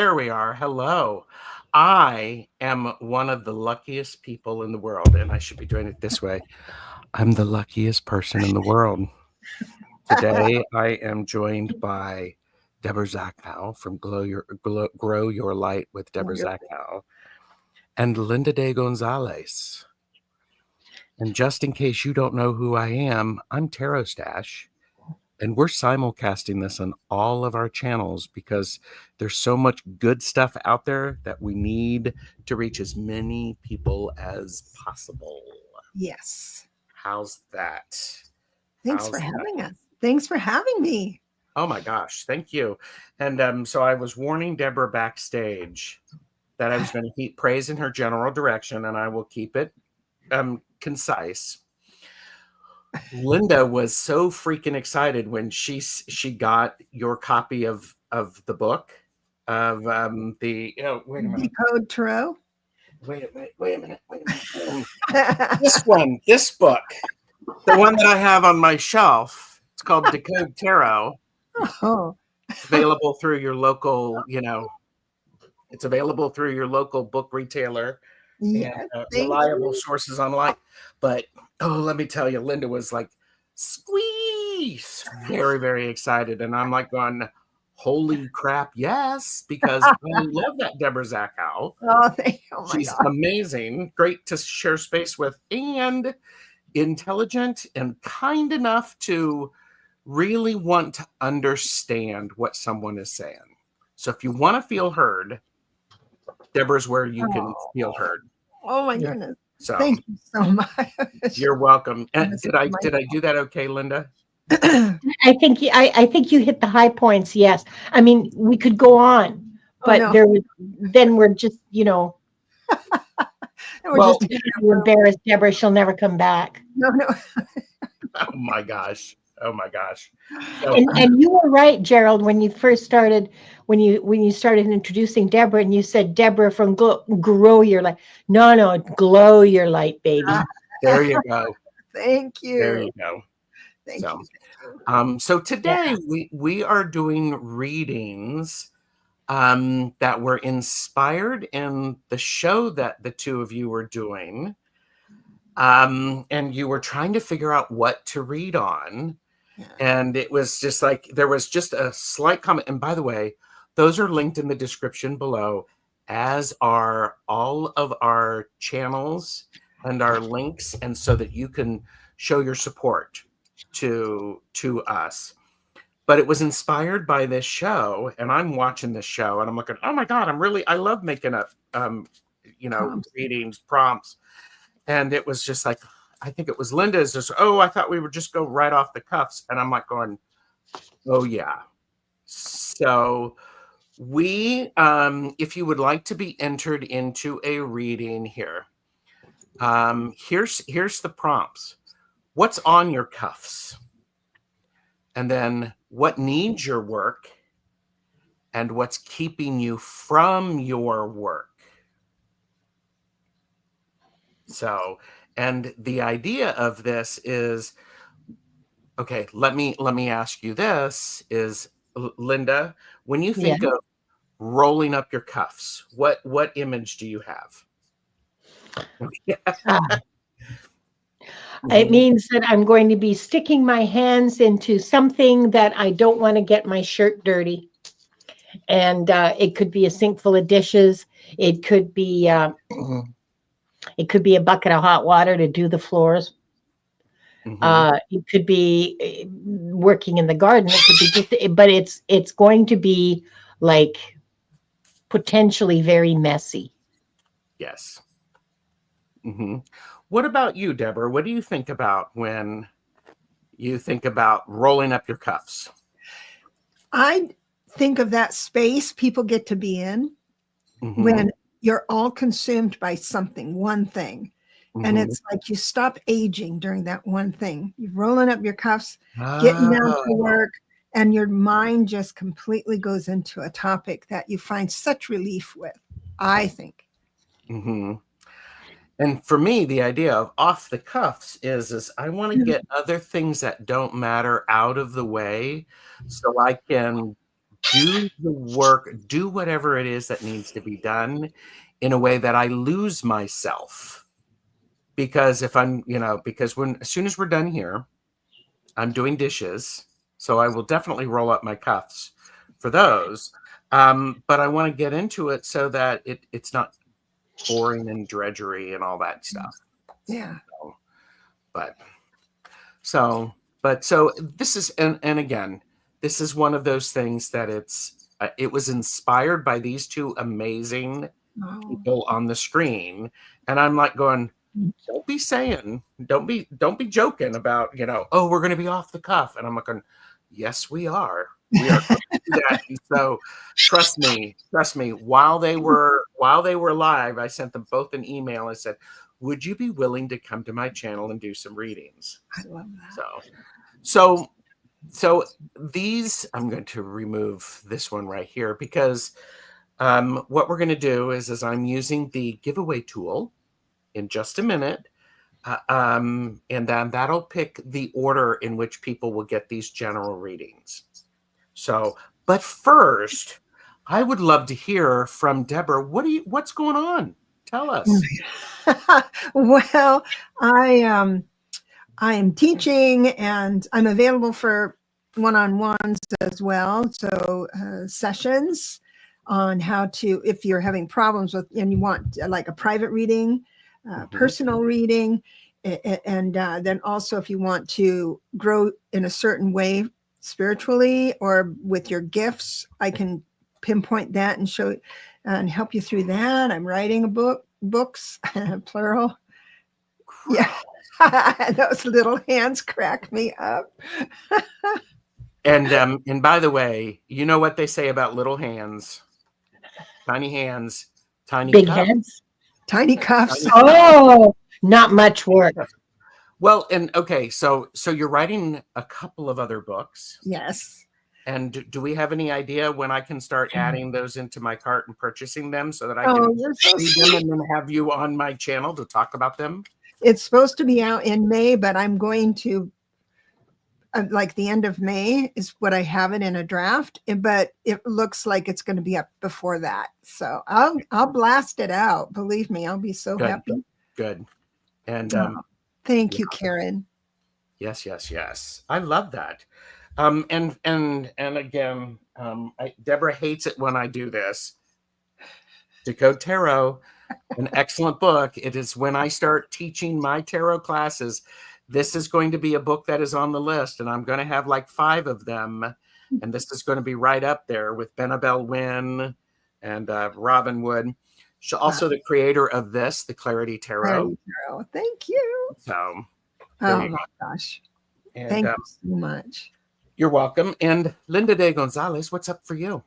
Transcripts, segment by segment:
there we are. Hello. I am one of the luckiest people in the world, and I should be doing it this way. I'm the luckiest person in the world. Today, I am joined by Debrazachau from Grow Your Light with Debrazachau and Linda de Gonzalez. And just in case you don't know who I am, I'm Tarot Stash. And we're simulcasting this on all of our channels because there's so much good stuff out there that we need to reach as many people as possible. Yes. How's that? Thanks for having us. Thanks for having me. Oh my gosh, thank you. And so I was warning Debra backstage that I was going to keep praise in her general direction, and I will keep it concise. Linda was so freaking excited when she got your copy of the book of wait a minute. Decode Tarot. Wait a minute. This book, the one that I have on my shelf, it's called Decode Tarot. Oh. It's available through your local, it's available through your local book retailer. Yeah, and reliable sources online. But let me tell you, Linda was like, squeeze, very, very excited. And I'm like going, holy crap, yes, because I love that Debrazachau. She's amazing, great to share space with, and intelligent and kind enough to really want to understand what someone is saying. So if you want to feel heard, Debra's where you can feel heard. Oh my goodness! So thank you so much. You're welcome. And did I do that okay, Linda? I think you hit the high points. Yes, I mean we could go on, but then we're just we're just embarrassed. Debra, she'll never come back. No. Oh my gosh. So, and you were right, Gerald, when you first started, when you started introducing Debra, and you said Debra from Grow Your Light. No, Glow Your Light, baby. There you go. Thank you. There you go. Thank you. So today we are doing readings that were inspired in the show that the two of you were doing. And you were trying to figure out what to read on. And it was just like, there was just a slight comment. And by the way, those are linked in the description below, as are all of our channels and our links. And so that you can show your support to us. But it was inspired by this show. And I'm watching this show and I'm looking, oh my God, I love making up, readings, prompts. And it was just like, I think it was Linda's just, I thought we would just go right off the cuffs. And I'm like going, oh yeah. So we, if you would like to be entered into a reading here, here's the prompts. What's on your cuffs? And then what needs your work? And what's keeping you from your work? So, and the idea of this is, okay, let me ask you this, is Linda, when you think of rolling up your cuffs, what image do you have? It means that I'm going to be sticking my hands into something that I don't want to get my shirt dirty. And it could be a sink full of dishes. It could be it could be a bucket of hot water to do the floors. It could be working in the garden. It could be just, but it's going to be like potentially very messy. Yes. What about you, Debra? What do you think about when you think about rolling up your cuffs? I think of that space people get to be in when you're all consumed by something, one thing. And it's like you stop aging during that one thing. You're rolling up your cuffs, getting down to work, and your mind just completely goes into a topic that you find such relief with, I think. And for me, the idea of off the cuffs is I want to get other things that don't matter out of the way so I can do the work, do whatever it is that needs to be done in a way that I lose myself. Because if I'm, because as soon as we're done here, I'm doing dishes. So I will definitely roll up my cuffs for those. But I want to get into it so that it's not boring and drudgery and all that stuff. Yeah. So this is, and again, this is one of those things that it was inspired by these two amazing people on the screen. And I'm like going, don't be joking about, oh, we're going to be off the cuff. And I'm like going, yes, we are. We are going to do that. And so trust me, while they were live, I sent them both an email. I said, would you be willing to come to my channel and do some readings? I love that. So these, I'm going to remove this one right here because what we're going to do is I'm using the giveaway tool in just a minute. And then that'll pick the order in which people will get these general readings. So, but first, I would love to hear from Debra. What's going on? Tell us. Well, I am teaching and I'm available for one-on-ones as well. So sessions on how to, if you're having problems with, and you want like a private reading, personal reading, and then also if you want to grow in a certain way spiritually or with your gifts, I can pinpoint that and show and help you through that. I'm writing books, plural. Yeah. Those little hands crack me up. And by the way, you know what they say about little hands? Tiny hands, tiny big cups. hands, tiny cuffs. Oh, not much work. Well, and okay, so you're writing a couple of other books. Yes. And do we have any idea when I can start adding those into my cart and purchasing them so that I can read them and then have you on my channel to talk about them? It's supposed to be out in May, but I'm going to like the end of May is what I have it in a draft, but it looks like it's going to be up before that. So I'll blast it out. Believe me, I'll be so happy. Good. And thank you, Karen. Yes. I love that. And again, Debra hates it when I do this. Decode Tarot, an excellent book. It is when I start teaching my tarot classes. This is going to be a book that is on the list, and I'm going to have like 5 of them. And this is going to be right up there with Benabel Wynn and Robin Wood. She's also the creator of this, the Clarity Tarot. Thank you. So, oh my gosh. And, thank you so much. You're welcome. And Linda de Gonzalez, what's up for you?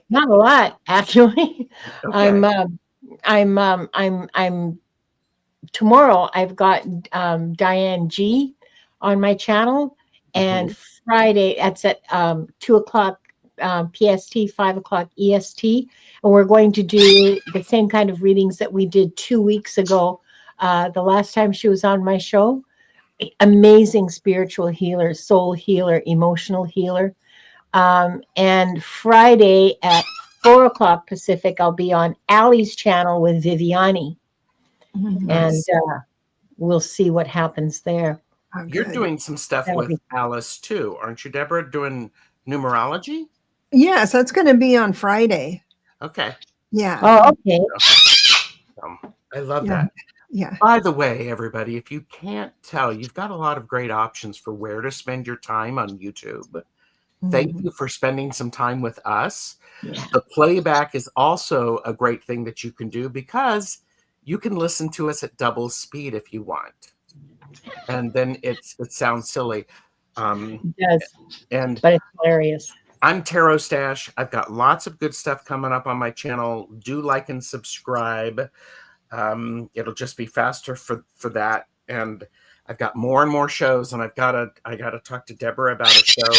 Not a lot, actually. Okay. I'm tomorrow I've got Diane G on my channel, and Friday that's at 2:00 PST, 5:00 EST, and we're going to do the same kind of readings that we did 2 weeks ago. The last time she was on my show. Amazing spiritual healer, soul healer, emotional healer. And Friday at 4:00 Pacific, I'll be on Allie's channel with Viviani. And we'll see what happens there. You're doing some stuff with Alice too, aren't you, Debra? Doing numerology? Yes, that's going to be on Friday. Okay. Yeah. Oh, okay. I love that. Yeah. By the way, everybody, if you can't tell, you've got a lot of great options for where to spend your time on YouTube. Thank you for spending some time with us. Yeah. The playback is also a great thing that you can do because you can listen to us at double speed if you want. And then it sounds silly. It does. But it's hilarious. I'm Tarot Stash. I've got lots of good stuff coming up on my channel. Do like and subscribe. It'll just be faster for that. And I've got more and more shows, and I gotta talk to Debra about a show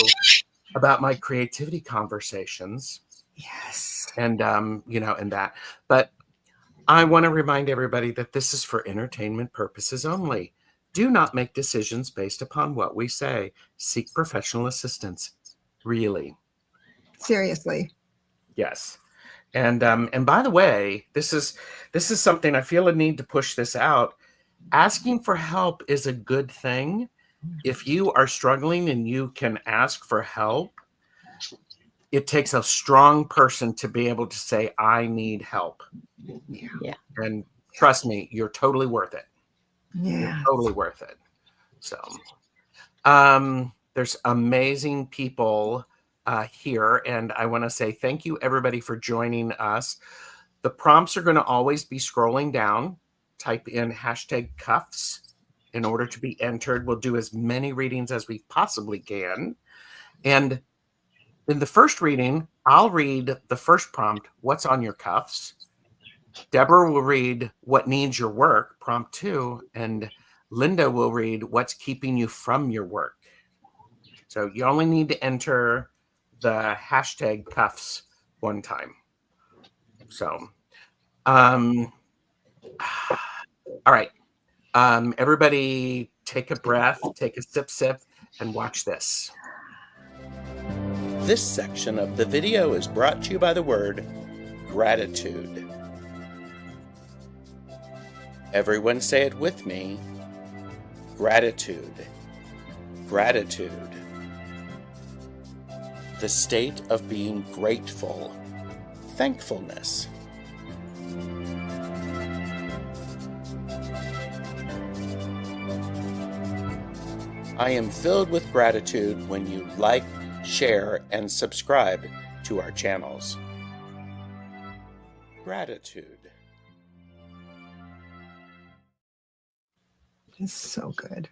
about my creativity conversations. Yes. And and that. But I want to remind everybody that this is for entertainment purposes only. Do not make decisions based upon what we say. Seek professional assistance. Really. Seriously. Yes. And by the way, this is something I feel a need to push this out. Asking for help is a good thing. If you are struggling and you can ask for help, it takes a strong person to be able to say, I need help. Yeah. And trust me, you're totally worth it. Yeah. You're totally worth it. So there's amazing people here. And I want to say thank you, everybody, for joining us. The prompts are going to always be scrolling down. Type in #cuffs in order to be entered. We'll do as many readings as we possibly can. And in the first reading, I'll read the first prompt, what's on your cuffs? Debra will read what needs your work, prompt 2, and Linda will read what's keeping you from your work. So you only need to enter the #cuffs one time. So, all right. Everybody take a breath, take a sip, and watch this. This section of the video is brought to you by the word gratitude. Everyone say it with me. Gratitude. Gratitude. The state of being grateful. Thankfulness. I am filled with gratitude when you like, share, and subscribe to our channels. Gratitude. It's so good.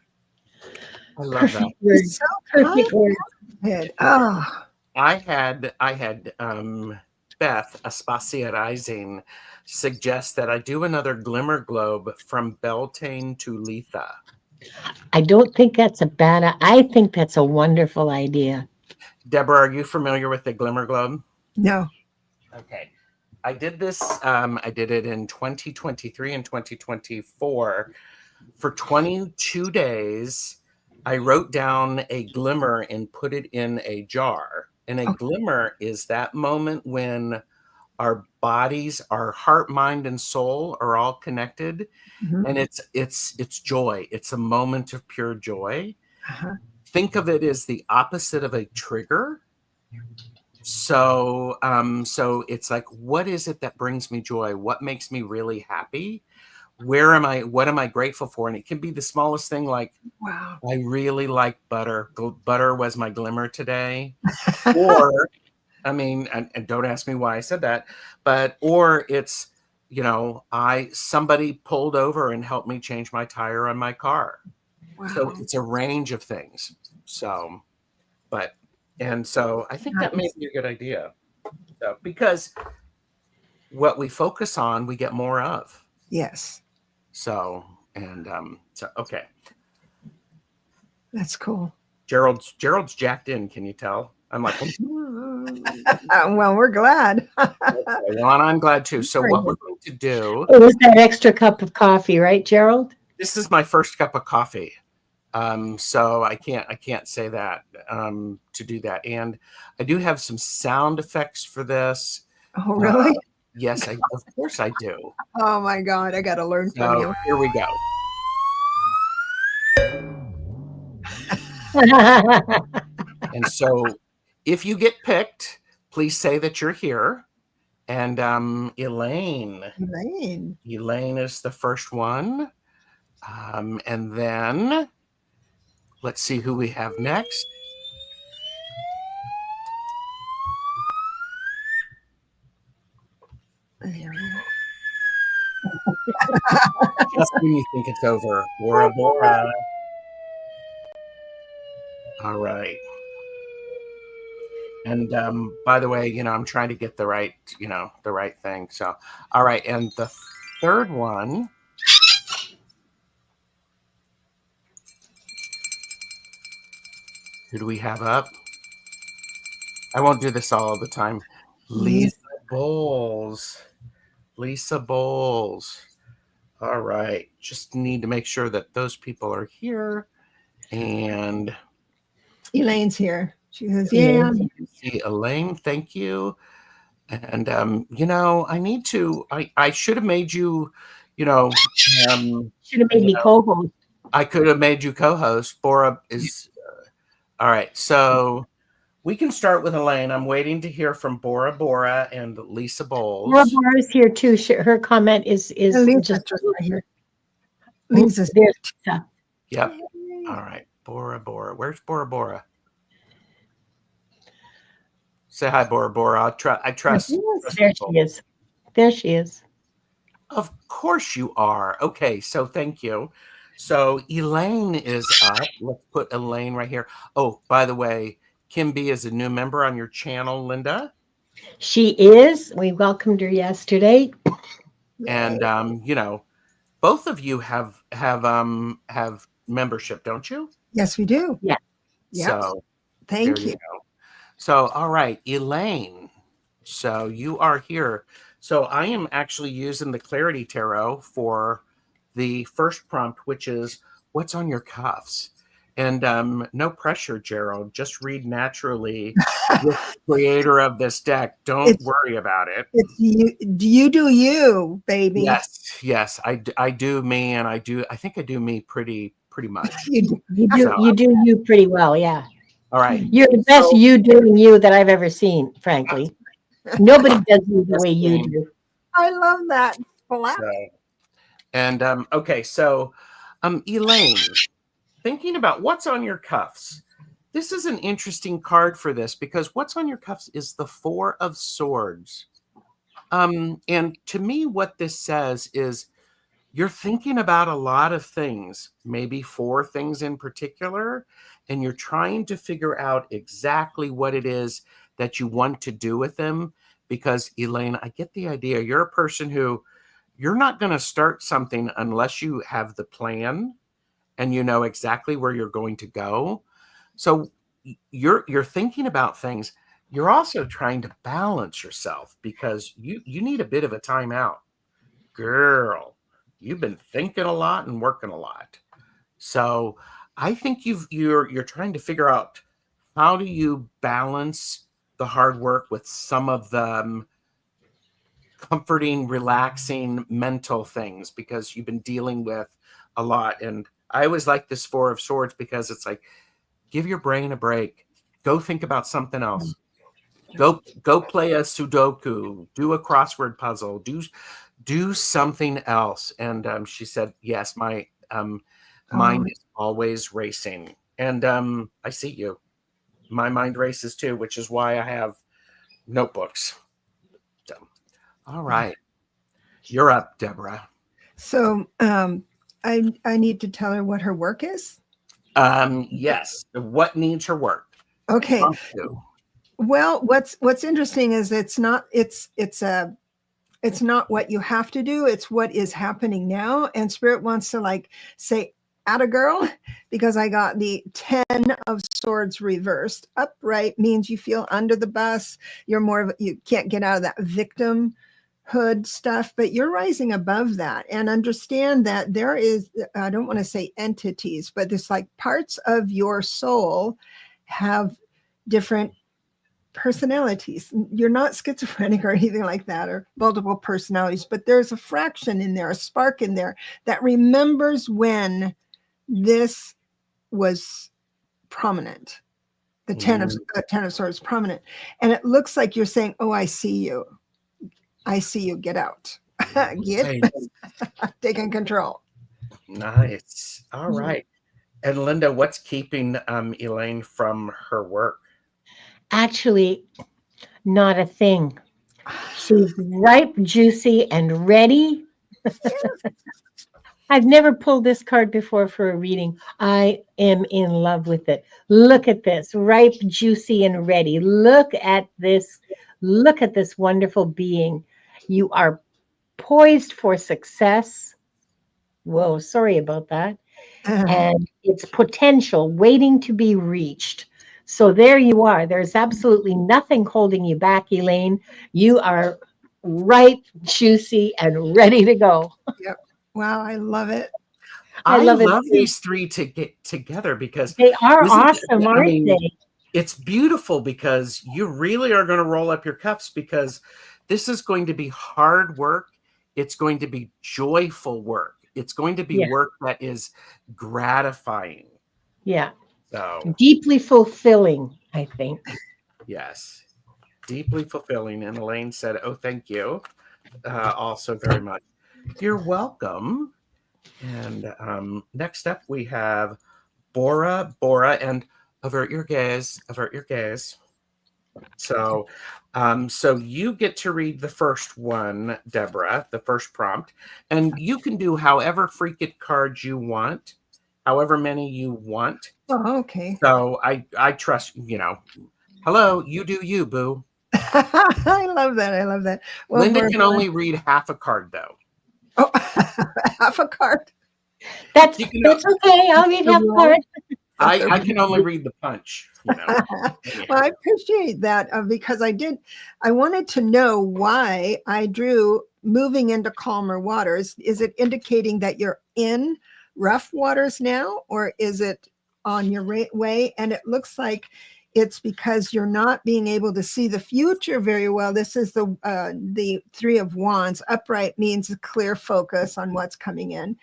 I love that. It's so Perfect word. good. Oh, I had Beth Aspasia Rising suggest that I do another Glimmer Globe from Beltane to Letha. I don't think that's a bad. I think that's a wonderful idea. Debra, are you familiar with the Glimmer Globe? no. Okay. I did this, I did it in 2023 and 2024. For 22 days, I wrote down a glimmer and put it in a jar. And a glimmer is that moment when our bodies, our heart, mind, and soul are all connected. Mhm. And it's joy. It's a moment of pure joy. Uh-huh. Think of it as the opposite of a trigger. So it's like, what is it that brings me joy? What makes me really happy? What am I grateful for? And it can be the smallest thing, like, Wow. I really like butter. Butter was my glimmer today. Or, I mean, and don't ask me why I said that, or it's, somebody pulled over and helped me change my tire on my car. Wow. So it's a range of things. So I think that may be a good idea. So, because what we focus on, we get more of. Yes. So, okay. That's cool. Gerald's jacked in. Can you tell? I'm like, well, we're glad. well, I'm glad too. So what we're going to do. It was that extra cup of coffee, right, Gerald? This is my first cup of coffee. So I can't say that to do that. And I do have some sound effects for this. Oh, really? Yes, of course I do. Oh my God, I got to learn from you. Here we go. And so if you get picked, please say that you're here. And Elaine is the first one. And then let's see who we have next. There we go. Just when you think it's over. Bora Bora. All right. And by the way, I'm trying to get the right thing. So, all right. And the third one. Who do we have up? I won't do this all the time. Lisa Bowles. All right. Just need to make sure that those people are here. And Elaine's here. She says, Yeah. yeah. see Elaine, thank you. And I need to. I should have made you. You know, um, Should have made me co-host. I could have made you co-host. Bora is all right. So we can start with Elaine. I'm waiting to hear from Bora Bora and Lisa Bora Bowles. Bora is here too. Her comment is And Lisa's just just right here. Lisa's there's Lisa. Yep. All right. Bora Bora. Where's Bora Bora? Say hi, Bora Bora. I trust. There she is. There she is. Of course you are. Okay, so thank you. So Elaine is up. Let's put Elaine right here. Oh, by the way, Kim B is a new member on your channel, Linda. She is. We welcomed her yesterday. And both of you have membership, don't you? Yes, we do. Yeah. Yep. So Thank there you. go. So all right, Elaine. So you are here. So I am actually using the Clarity Tarot for the first prompt, which is what's on your cuffs. And no pressure, Gerald. Just read naturally with the creator of this deck. Don't worry about it. It's you do you, baby. Yes, I do me, and I think I do me pretty much. You do you pretty well, yeah. All right. You're the best you doing you that I've ever seen, frankly. Nobody does you the way you do. I love that. And okay, so Elaine, thinking about what's on your cuffs. This is an interesting card for this because what's on your cuffs is the Four of Swords. And to me, what this says is you're thinking about a lot of things, maybe 4 things in particular, and you're trying to figure out exactly what it is that you want to do with them. Because Elaine, I get the idea. You're a person who you're not going to start something unless you have the plan and you know exactly where you're going to go. So you're thinking about things. You're also trying to balance yourself because you need a bit of a timeout. Girl, you've been thinking a lot and working a lot. So I think you're trying to figure out how do you balance the hard work with some of the comforting, relaxing mental things because you've been dealing with a lot. And I always like this Four of Swords because it's like, give your brain a break. Go think about something else. Go play a Sudoku, do a crossword puzzle, do something else. And she said, yes, my mind is always racing. And I see you. My mind races too, which is why I have notebooks. So, all right. You're up, Debra. So I need to tell her what her work is. Yes. What needs her work? Okay. Well, what's interesting is it's not what you have to do. It's what is happening now. And Spirit wants to like say, "Atta girl," because I got the 10 of Swords reversed. Upright means you feel under the bus. You're more of you can't get out of that victimhood stuff, but you're rising above that and understand that there is, I don't want to say entities, but there's like parts of your soul have different personalities. You're not schizophrenic or anything like that, or multiple personalities, but there's a fraction in there, a spark in there that remembers when this was prominent. The 10 of Swords prominent. And it looks like you're saying, oh, I see you. I see you. Get out. Get taking control. Nice. All right. And Linda, what's keeping Elaine from her work? Actually, not a thing. She's ripe, juicy, and ready. I've never pulled this card before for a reading. I am in love with it. Look at this, ripe, juicy, and ready. Look at this. Look at this wonderful being. You are poised for success. Whoa, sorry about that. And it's potential waiting to be reached. So there you are. There's absolutely nothing holding you back, Elaine. You are ripe, juicy, and ready to go. Yep. Wow, I love it. I I love it love too. these three to get together because They are isn't awesome, I aren't mean, they? it's beautiful because you really are going to roll up your cuffs because this is going to be hard work. It's going to be joyful work. It's going to be Yeah, work that is gratifying. yeah. So, Deeply fulfilling, I think. yes, deeply fulfilling. And Elaine said, "Oh, thank you also very much." You're welcome. And next up, we have Bora, and avert your gaze, avert your gaze. So, so you get to read the first one, Deborah, the first prompt, and you can do however freaking cards you want, however many you want. Oh, okay. So I trust, hello, you do you, boo. I love that. I love that. Well, Linda Bora can Bora. only read half a card though. Oh, half a card. That's You can, that's okay. I'll read The half roll. card. That's I okay. can only read the punch, Well, Anyhow. I appreciate that because I wanted to know why I drew moving into calmer waters. Is it indicating that you're in rough waters now, or is it on your way? And it looks like it's because you're not being able to see the future very well. This is the Three of Wands. Upright means a clear focus on what's coming in.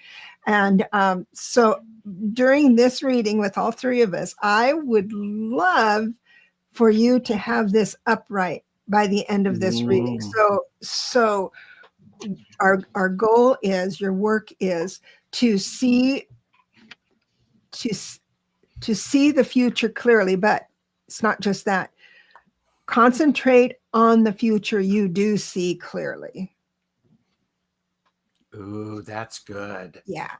And so during this reading with all three of us, I would love for you to have this upright by the end of this reading. Mm. So our goal is, your work is to see to to see the future clearly, but it's not just that. Concentrate on the future you do see clearly. Ooh, that's good. Yeah.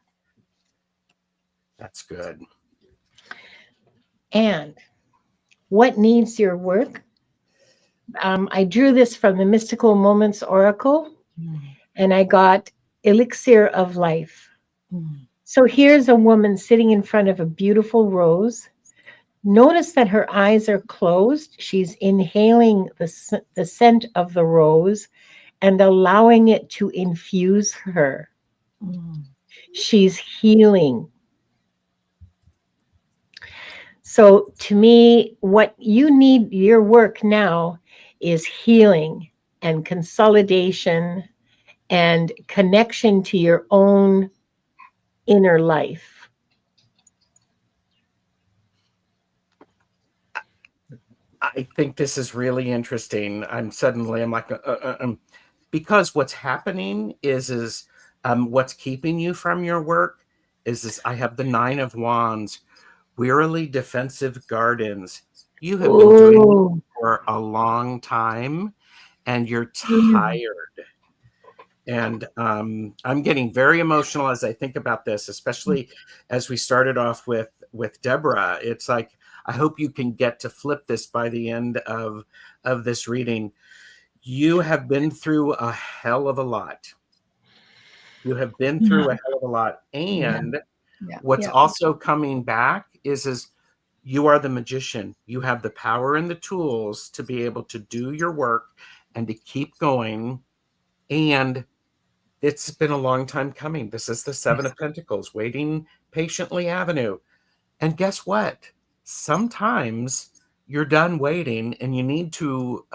That's good. And what needs your work? I drew this from the Mystical Moments Oracle, and I got Elixir of Life. So here's a woman sitting in front of a beautiful rose. Notice that her eyes are closed. She's inhaling the scent of the rose and allowing it to infuse her. She's healing. So, to me, what you need, your work now, is healing and consolidation and connection to your own inner life. I think this is really interesting. I'm like, because what's happening is what's keeping you from your work is this. I have the Nine of Wands, wearily defensive gardens. You have been doing it Oh, for a long time, and you're mm, tired. And I'm getting very emotional as I think about this, especially as we started off with Deborah. It's like I hope you can get to flip this by the end of this reading. You have been through a hell of a lot. You have been yeah, through a hell of a lot, Yeah. and Yeah. what's Yeah. also coming back is you are the magician. You have the power and the tools to be able to do your work and to keep going. And it's been a long time coming. This is the Seven yes, of Pentacles, waiting patiently avenue. And guess what? Sometimes you're done waiting and you need to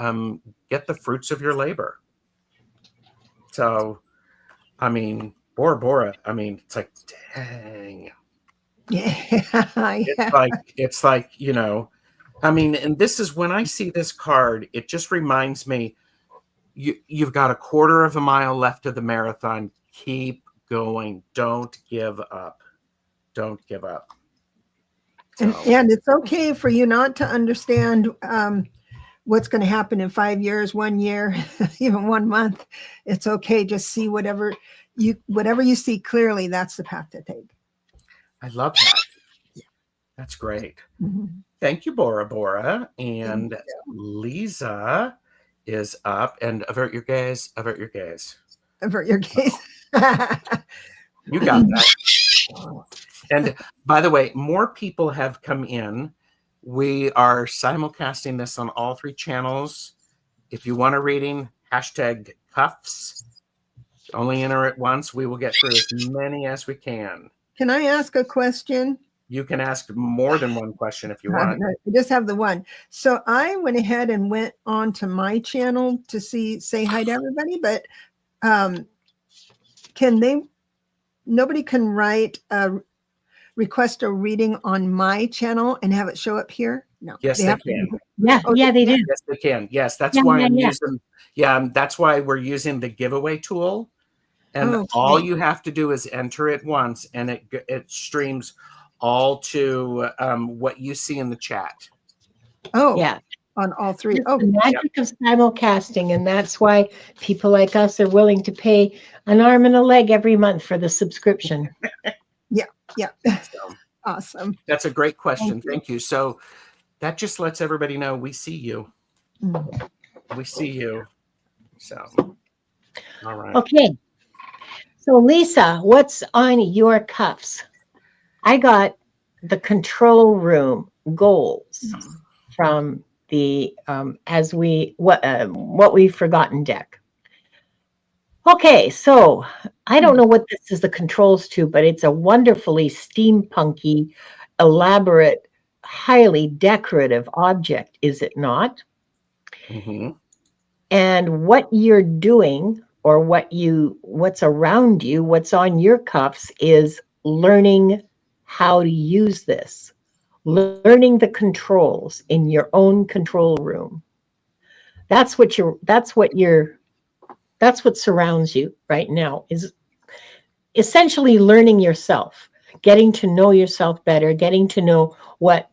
get the fruits of your labor. So, I mean, Bora Bora, I mean, it's like, dang. Yeah. It's Yeah. like, it's like, I mean, and this is when I see this card, it just reminds me you've got a quarter of a mile left of the marathon. Keep going. Don't give up. Don't give up. So And it's okay for you not to understand what's going to happen in 5 years, 1 year, even 1 month. It's okay. Just see whatever you see clearly. That's the path to take. I love that. That's great. Mhm. Thank you, Bora Bora. Thank And you. Lisa is up. And avert your gaze. Avert your gaze. Avert your gaze. You got that. And by the way, more people have come in. We are simulcasting this on all three channels. If you want a reading, hashtag cuffs. Only enter it once. We will get through as many as we can. Can I ask a question? You can ask more than one question if you want. I just have the one. So I went ahead and went on to my channel to say hi to everybody, but nobody can request a reading on my channel and have it show up here? No. Yes, they can. Yeah, yeah, they do. Yes, they can. Yes, that's why I'm using. Yeah, that's why we're using the giveaway tool. And all you have to do is enter it once, and it streams all to what you see in the chat. Oh, yeah, on all three. Oh, the magic of simulcasting, and that's why people like us are willing to pay an arm and a leg every month for the subscription. Yeah. So, awesome. That's a great question. Thank you. So that just lets everybody know we see you. We see you. So, all right. Okay. So, Lisa, what's on your cuffs? I got the control room goals from the what we've forgotten deck. Okay, so I don't know what this is the controls to, but it's a wonderfully steampunky, elaborate, highly decorative object, is it not? Mm-hmm. And what you're doing, or what's around you, what's on your cuffs, is learning how to use this, learning the controls in your own control room. That's what surrounds you right now, is essentially learning yourself, getting to know yourself better, getting to know what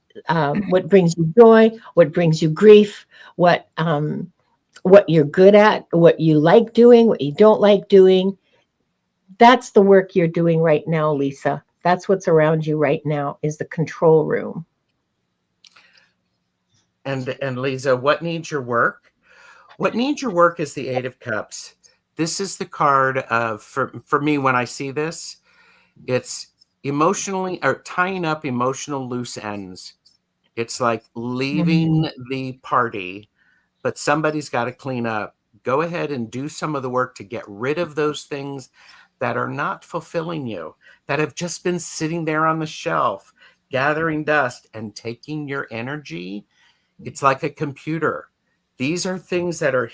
brings you joy, what brings you grief, what you're good at, what you like doing, what you don't like doing. That's the work you're doing right now, Lisa. That's what's around you right now, is the control room. And Lisa, what needs your work? What needs your work is the Eight of Cups. This is the card of, for me, when I see this, it's emotionally, or tying up emotional loose ends. It's like leaving the party, but somebody's got to clean up. Go ahead and do some of the work to get rid of those things that are not fulfilling you, that have just been sitting there on the shelf, gathering dust and taking your energy. It's like a computer. These are things that are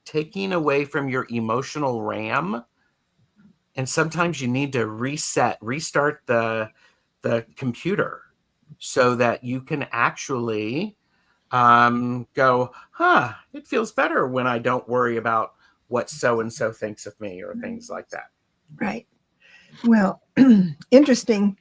taking away from your emotional RAM. And sometimes you need to restart the computer so that you can actually go, it feels better when I don't worry about what so-and-so thinks of me, or things like that. Right. Well, interesting.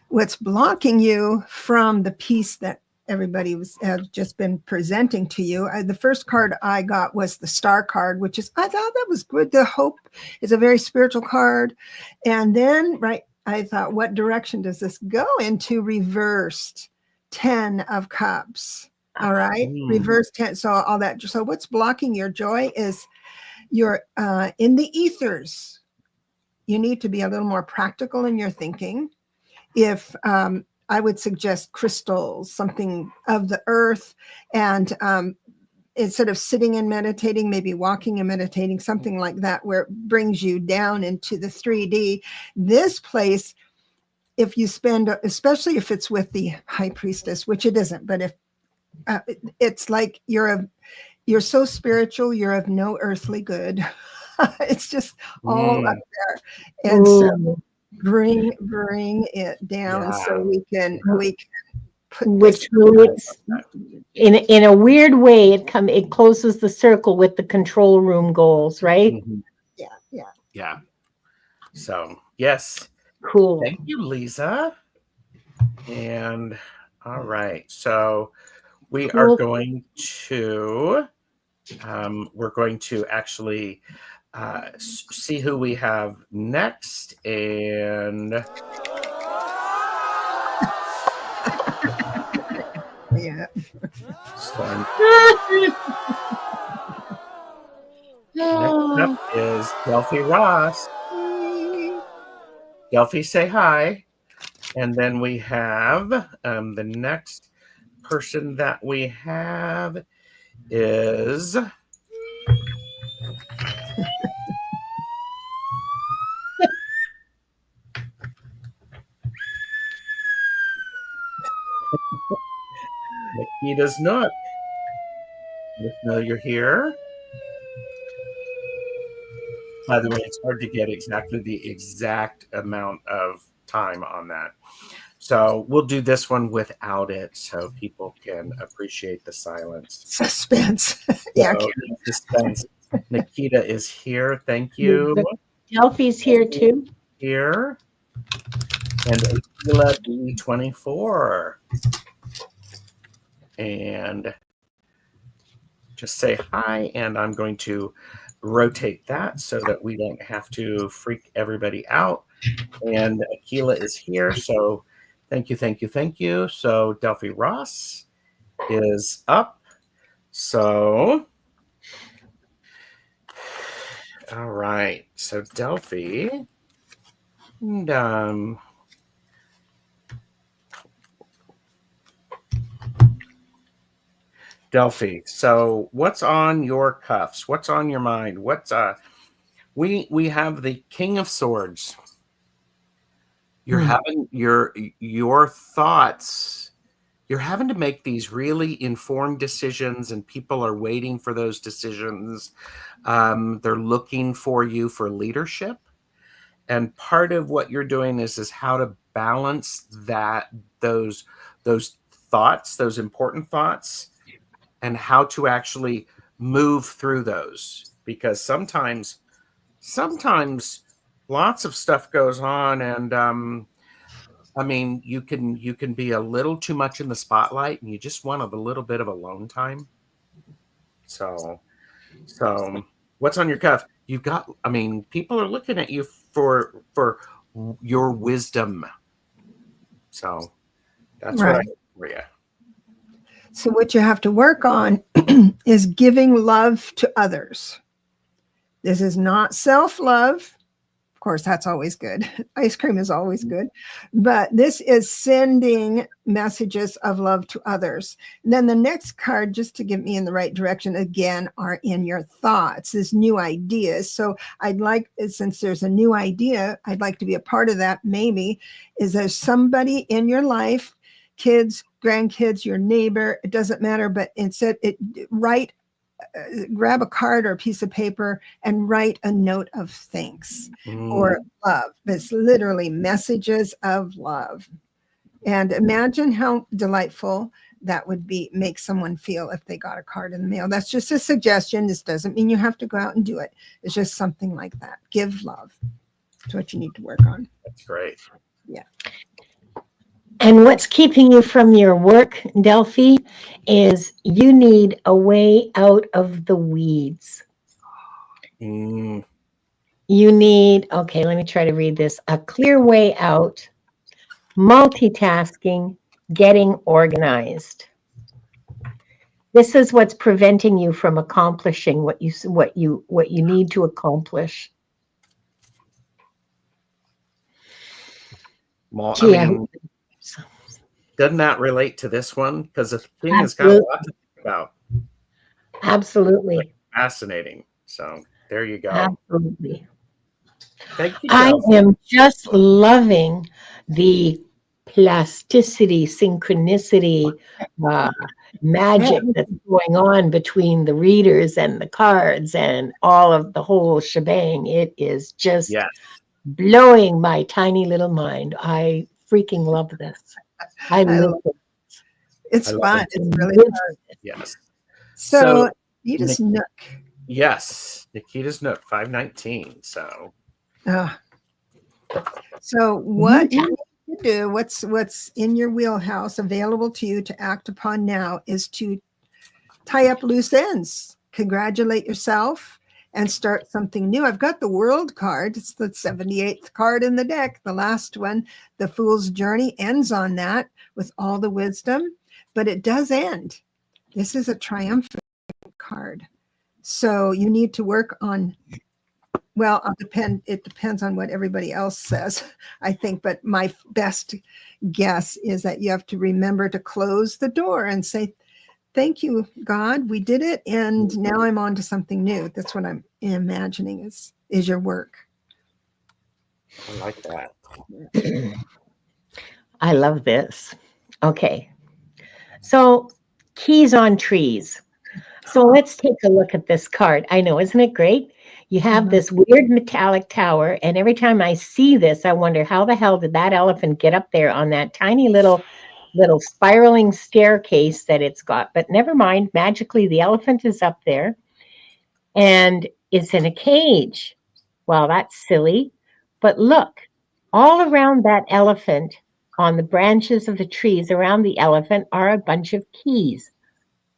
What's blocking you from the piece that everybody has just been presenting to you? The first card I got was the Star card, which is, I thought that was good. The Hope is a very spiritual card. And then, I thought, what direction does this go into? Reversed 10 of Cups. All right. Reverse 10. So all that. So what's blocking your joy is you're in the ethers. You need to be a little more practical in your thinking. If I would suggest crystals, something of the earth, and instead of sitting and meditating, maybe walking and meditating, something like that, where it brings you down into the 3D. This place, if you spend, especially if it's with the high priestess, which it isn't, but if it's like you're so spiritual, you're of no earthly good. It's just all up there. And so bring it down so we can put, which relates in a weird way, it closes the circle with the control room goals, right? Yeah. So yes, cool. Thank you, Lisa. And all right, so we are going to actually see who we have next. And yeah. Next up is Delphi Ross. Delphi, say hi. And then we have the next person that we have is Nikita's Nook. Let us know you're here. By the way, it's hard to get exactly the exact amount of time on that. So we'll do this one without it so people can appreciate the silence. Suspense. So, suspense. Nikita is here. Thank you. Delphi's here too. Here. And Akila B24. And just say hi. And I'm going to rotate that so that we don't have to freak everybody out. And Akila is here. So thank you, thank you, thank you. So Delphi Ross is up. So, all right. So Delphi, and Delphi. So what's on your cuffs? What's on your mind? What's we have the King of Swords. You're having your thoughts. You're having to make these really informed decisions, and people are waiting for those decisions. They're looking for you for leadership, and part of what you're doing is how to balance those thoughts, those important thoughts, and how to actually move through those, because sometimes lots of stuff goes on, and I mean, you can be a little too much in the spotlight, and you just want a little bit of alone time. So what's on your cuff? You've got, I mean, people are looking at you for your wisdom. So that's right. What I for you. So what you have to work on is giving love to others. This is not self-love. Of course, that's always good. Ice cream is always good. But this is sending messages of love to others. And then the next card, just to get me in the right direction, again, are in your thoughts, this new ideas. So I'd like, since there's a new idea, I'd like to be a part of that maybe. Is there somebody in your life, kids, grandkids, your neighbor, it doesn't matter, but instead grab a card or a piece of paper and write a note of thanks or love. It's literally messages of love. And imagine how delightful that would be, make someone feel if they got a card in the mail. That's just a suggestion. This doesn't mean you have to go out and do it. It's just something like that. Give love. That's what you need to work on. That's great. Yeah. And what's keeping you from your work, Delphi, is you need a way out of the weeds. You need, okay, let me try to read this. A clear way out, multitasking, getting organized. This is what's preventing you from accomplishing what you need to accomplish. Well, I mean, doesn't that relate to this one? Because the thing has got a lot to think about. Absolutely. Fascinating. So there you go. Absolutely. Thank you, I am just loving the plasticity, synchronicity, magic that's going on between the readers and the cards and all of the whole shebang. It is just blowing my tiny little mind. I freaking love this. I love it. It's fun. It's really fun. Yes. So Nikita's Nook. Yes. Nikita's Nook, 519. So. So what you need to do, what's in your wheelhouse available to you to act upon now is to tie up loose ends, congratulate yourself, and start something new. I've got the World card. It's the 78th card in the deck. The last one, the Fool's Journey, ends on that with all the wisdom, but it does end. This is a triumphant card. So you need to work on, well, it depends on what everybody else says, I think, but my best guess is that you have to remember to close the door and say, thank you, God, we did it, and now I'm on to something new. That's what I'm imagining is your work. I like that. I love this. Okay. So keys on trees. So let's take a look at this card. I know, isn't it great? You have this weird metallic tower, and every time I see this, I wonder how the hell did that elephant get up there on that tiny little spiraling staircase that it's got? But never mind, magically the elephant is up there and it's in a cage. Well, that's silly. But look, all around that elephant, on the branches of the trees around the elephant, are a bunch of keys.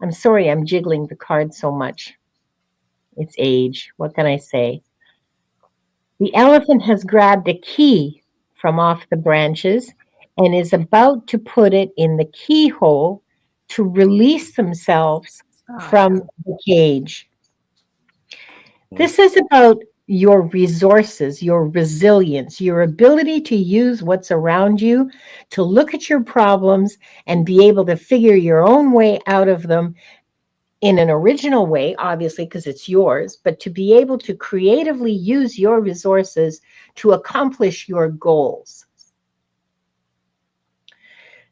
I'm sorry I'm jiggling the card so much. It's age. What can I say? The elephant has grabbed a key from off the branches and is about to put it in the keyhole to release themselves from the cage. This is about your resources, your resilience, your ability to use what's around you to look at your problems and be able to figure your own way out of them in an original way, obviously, because it's yours, but to be able to creatively use your resources to accomplish your goals.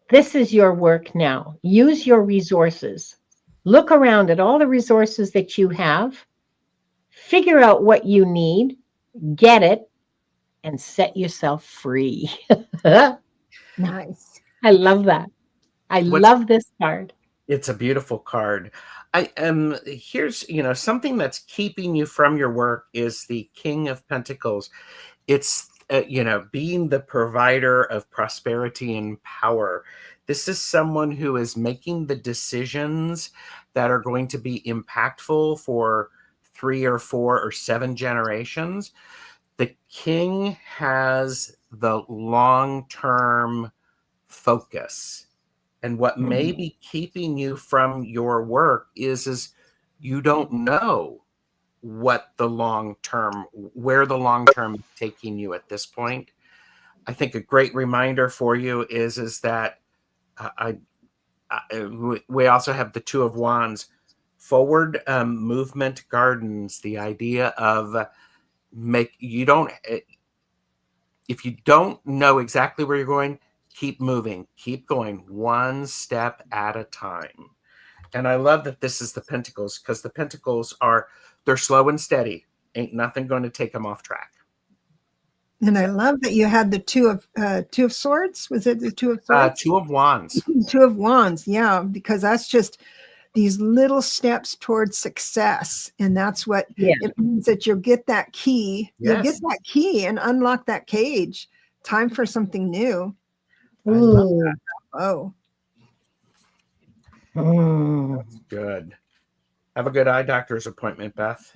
This is your work now. Use your resources. Look around at all the resources that you have, figure out what you need, get it, and set yourself free. Nice. I love that. I love this card. It's a beautiful card. Here's, something that's keeping you from your work is the King of Pentacles. It's, being the provider of prosperity and power. This is someone who is making the decisions that are going to be impactful for 3 or 4 or 7 generations. The king has the long-term focus. And what may be keeping you from your work is you don't know where the long term is taking you at this point. I think a great reminder for you is that we also have the Two of Wands, forward movement gardens. The idea of if you don't know exactly where you're going, keep moving, keep going one step at a time. And I love that this is the Pentacles, because the Pentacles they're slow and steady. Ain't nothing going to take them off track. And I love that you had the two of swords. Was it the Two of Swords? Two of Wands. Two of Wands, yeah, because that's just these little steps towards success. And that's what it means, that you'll get that key. Yes. You'll get that key and unlock that cage. Time for something new. I love that. Oh. That's good. Have a good eye doctor's appointment, Beth.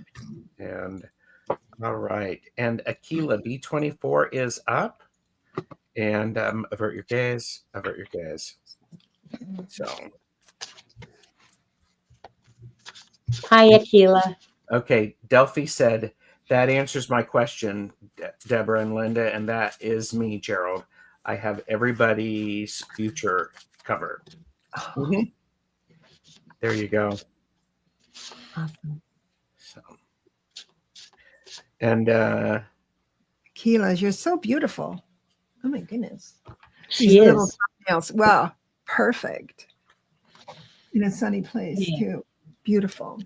And all right. And Aquila, B24 is up. And avert your gaze. Avert your gaze. So. Hi, Aquila. Okay. Delphi said, that answers my question, Debra and Linda. And that is me, Gerald. I have everybody's future covered. Mm-hmm. There you go. Awesome. So. And Aquila, you're so beautiful. Oh my goodness. She is. Little thumbnails. Wow. Perfect. In a sunny place too. Beautiful.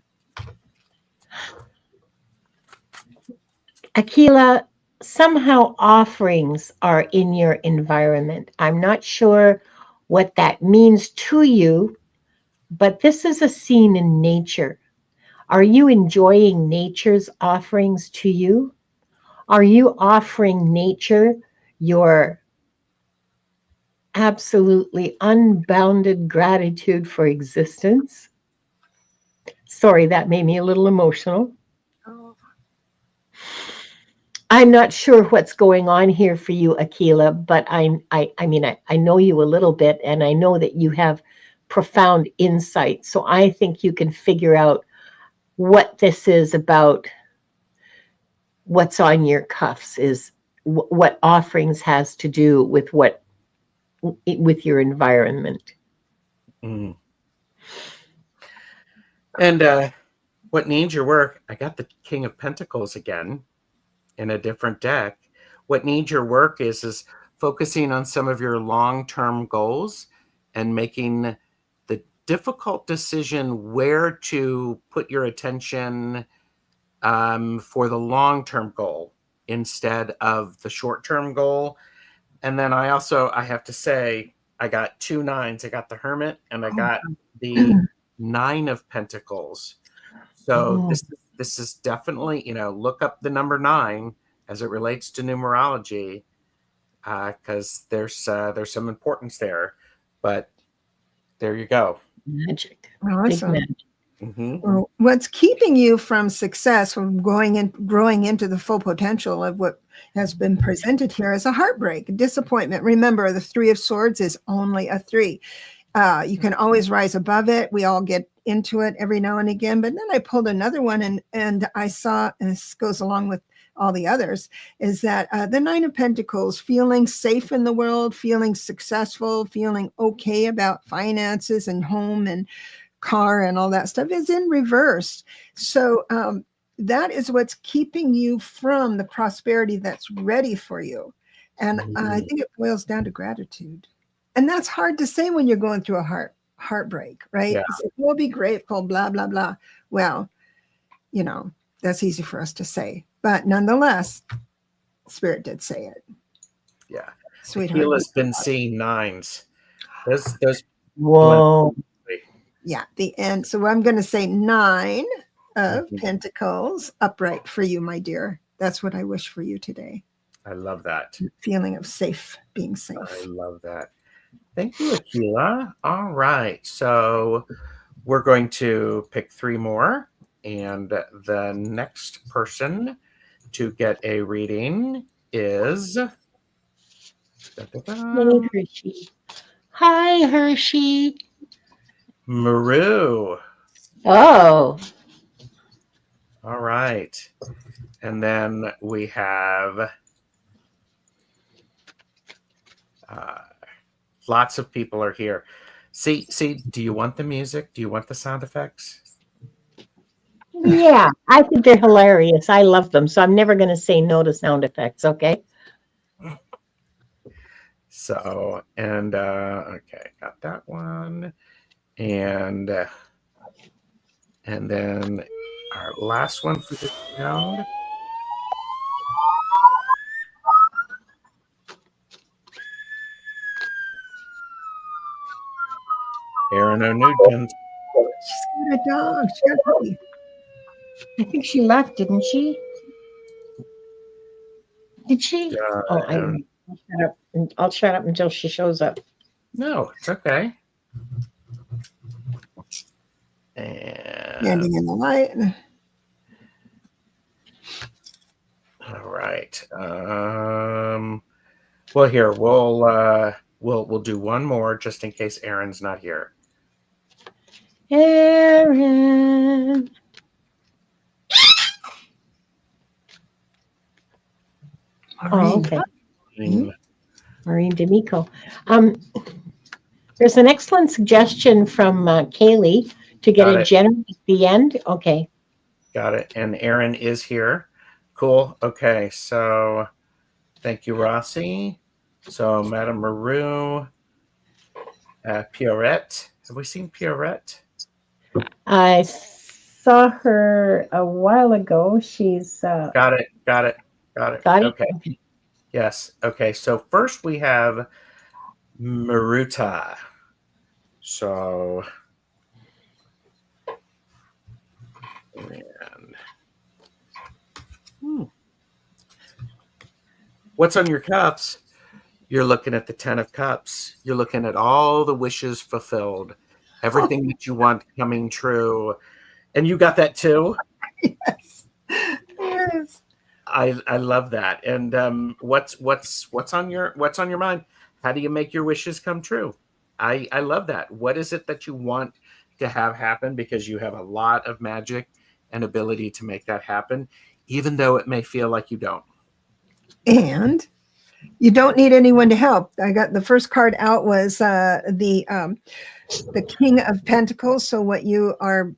Aquila, somehow offerings are in your environment. I'm not sure what that means to you, but this is a scene in nature. Are you enjoying nature's offerings to you? Are you offering nature your absolutely unbounded gratitude for existence? Sorry, that made me a little emotional. Oh. I'm not sure what's going on here for you, Aquila, but I know you a little bit, and I know that you have profound insight. So I think you can figure out what this is about. What's on your cuffs is what offerings has to do with with your environment. Mm. And what needs your work? I got the King of Pentacles again in a different deck. What needs your work is focusing on some of your long-term goals and making the difficult decision where to put your attention for the long-term goal instead of the short-term goal. And then I have to say, I got 2 9s. I got the Hermit and I got the 9 of Pentacles. So this is definitely, look up the number 9 as it relates to numerology, because there's some importance there. But there you go. Magic. Awesome. Big magic. Mm-hmm. Well, what's keeping you from success, from growing into the full potential of what has been presented here is a heartbreak, a disappointment. Remember, the 3 of Swords is only a 3. You can always rise above it. We all get into it every now and again. But then I pulled another one, and I saw, and this goes along with all the others, is that the 9 of Pentacles, feeling safe in the world, feeling successful, feeling okay about finances and home and car and all that stuff, is in reverse. So that is what's keeping you from the prosperity that's ready for you. And I think it boils down to gratitude. And that's hard to say when you're going through a heartbreak, right? Yeah. Say, we'll be grateful, blah, blah, blah. Well, that's easy for us to say. But nonetheless, Spirit did say it. Yeah. Sweetheart. Akila's been seeing 9s. Those Whoa. Yeah, the end. So I'm going to say 9 of Pentacles upright for you, my dear. That's what I wish for you today. I love that. Feeling of being safe. I love that. Thank you, Akila. All right. So we're going to pick 3 more. And the next person to get a reading is Mini Hershey. Hi, Hershey. Maru. Oh. All right. And then we have lots of people are here. See, do you want the music? Do you want the sound effects? Yeah, I think they're hilarious. I love them. So I'm never going to say no to sound effects, okay? So, and okay, got that one. And then our last one for this round. Erin O'Nugent. She's got a dog. She got a puppy. I think she left, didn't she? Did she? Oh, I don't know. I'll shut up until she shows up. No, it's okay. Standing in the light. All right. Well, here we'll do one more just in case Erin's not here. Erin. Oh, okay. Maureen D'Amico. There's an excellent suggestion from Kaylee to get a general at the end. Okay. Got it. And Erin is here. Cool. Okay. So thank you, Rossi. So Madame Maru, Pierrette. Have we seen Pierrette? I saw her a while ago. She's Got it. Okay. Yes. Okay. So first we have Maruta. So, what's on your cups? You're looking at the 10 of Cups. You're looking at all the wishes fulfilled, everything that you want coming true. And you got that too? Yes. I love that. And what's on your mind? How do you make your wishes come true? I love that. What is it that you want to have happen? Because you have a lot of magic and ability to make that happen, even though it may feel like you don't. And you don't need anyone to help. I got the first card out was the King of Pentacles. So what you are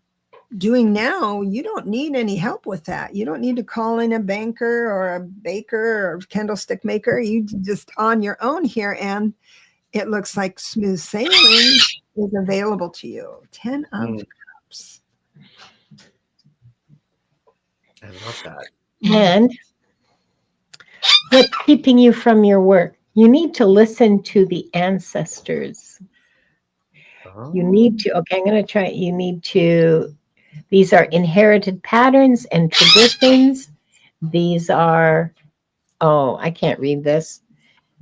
doing now, you don't need any help with that. You don't need to call in a banker or a baker or candlestick maker. You just on your own here, and it looks like smooth sailing. is available to you. 10 of Cups. I love that. And what's keeping you from your work? You need to listen to the ancestors. You need to, okay, I'm going to try. You need to, these are inherited patterns and traditions. These are, oh, I can't read this.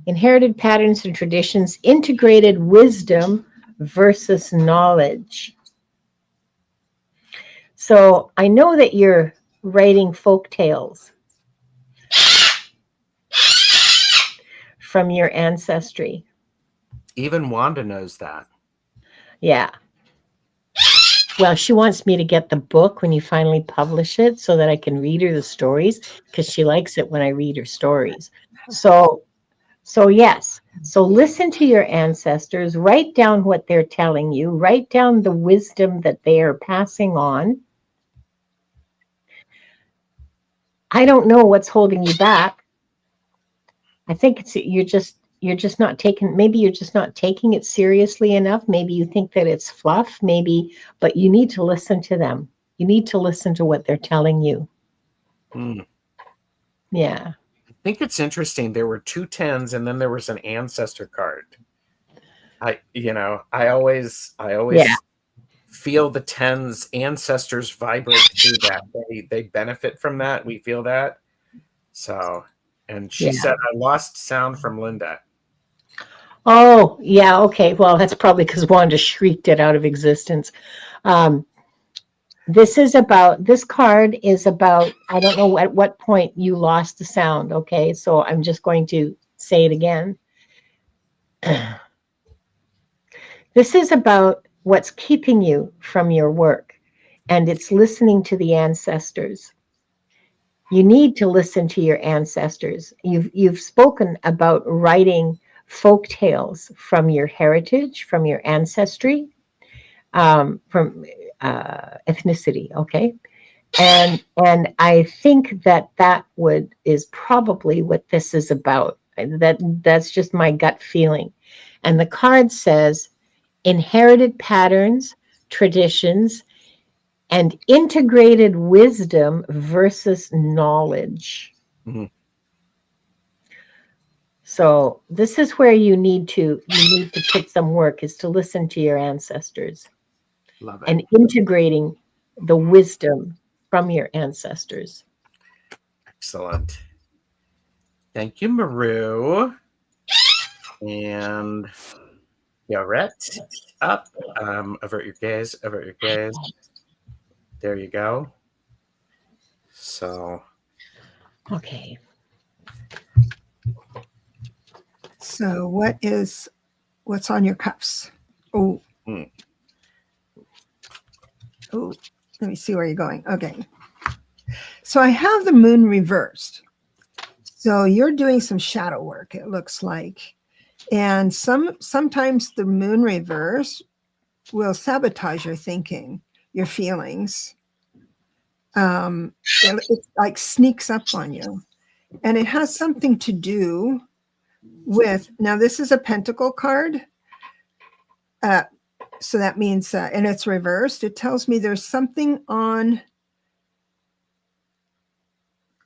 Inherited patterns and traditions, integrated wisdom versus knowledge. So I know that you're writing folk tales from your ancestry. Even Wanda knows that. Yeah. Well, she wants me to get the book when you finally publish it so that I can read her the stories because she likes it when I read her stories. So yes. So listen to your ancestors, write down what they're telling you, write down the wisdom that they are passing on. I don't know what's holding you back. I think it's you're just not taking, maybe you're just not taking it seriously enough. Maybe you think that it's fluff, maybe, but you need to listen to them. You need to listen to what they're telling you. Yeah. I think it's interesting. There were 2 10s and then there was an ancestor card. I always Yeah. feel the 10s ancestors vibrate through that. They benefit from that. We feel that. So, and she said, I lost sound from Linda. Oh, yeah. Okay. Well, that's probably because Wanda shrieked it out of existence. This card is about, I don't know at what point you lost the sound. Okay. So I'm just going to say it again. This is about what's keeping you from your work, and it's listening to the ancestors. You need to listen to your ancestors. You've spoken about writing folk tales from your heritage, from your ancestry, from ethnicity. Okay, and I think that is probably what this is about. That's just my gut feeling. And the card says inherited patterns, traditions, and integrated wisdom versus knowledge. So this is where you need to put some work, is to listen to your ancestors. Love it. And integrating the wisdom from your ancestors. Excellent. Thank you, Maru. And Yarette, up. Avert your gaze. Avert your gaze. There you go. So. Okay. So what's on your cuffs? Oh. Oh, let me see where you're going. Okay. So I have the moon reversed. So you're doing some shadow work, it looks like. And sometimes the moon reverse will sabotage your thinking, your feelings. It like sneaks up on you. And it has something to do with, now this is a pentacle card. So that means, and it's reversed. It tells me there's something on,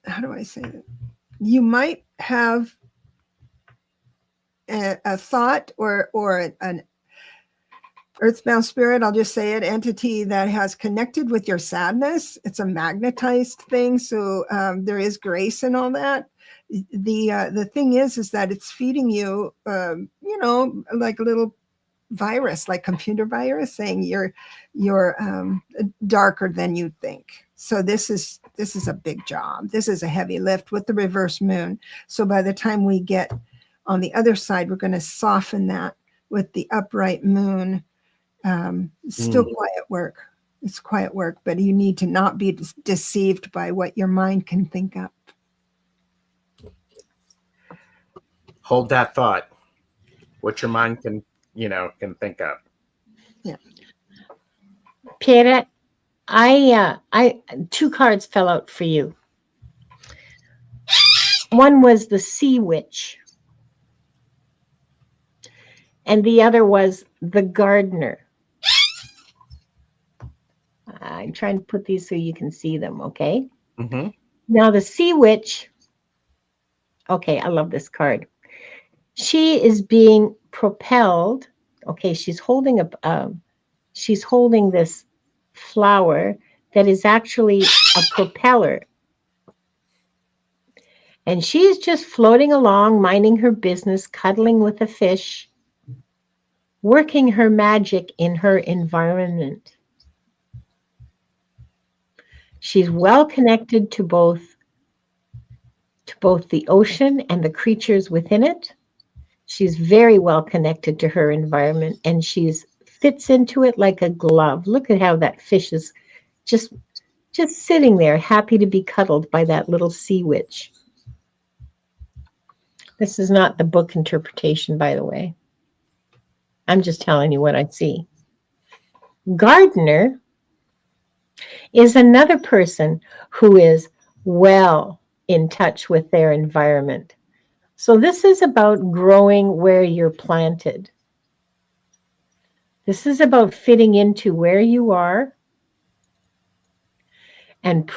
how do I say it? You might have a thought or an earthbound spirit, I'll just say it, entity that has connected with your sadness. It's a magnetized thing. So there is grace in all that. The thing is that it's feeding you, like a little virus, like computer virus, saying you're darker than you think. So this is a big job. This is a heavy lift with the reverse moon. So by the time we get on the other side, we're going to soften that with the upright moon. Still quiet work. It's quiet work, but you need to not be deceived by what your mind can think up. Hold that thought. What your mind can think up. Yeah. Pierre, I 2 cards fell out for you. One was the Sea Witch. and the other was the gardener. I'm trying to put these so you can see them, okay? Mm-hmm. Now the sea witch, okay, I love this card. She is being propelled. Okay, she's holding this flower that is actually a propeller. And she's just floating along, minding her business, cuddling with a fish, working her magic in her environment. She's well connected to both the ocean and the creatures within it. She's very well connected to her environment, and she's fits into it like a glove. Look at how that fish is just just sitting there, happy to be cuddled by that little sea witch. This is not the book interpretation, by the way. I'm just telling you what I see. Gardener is another person who is well in touch with their environment. So this is about growing where you're planted. This is about fitting into where you are and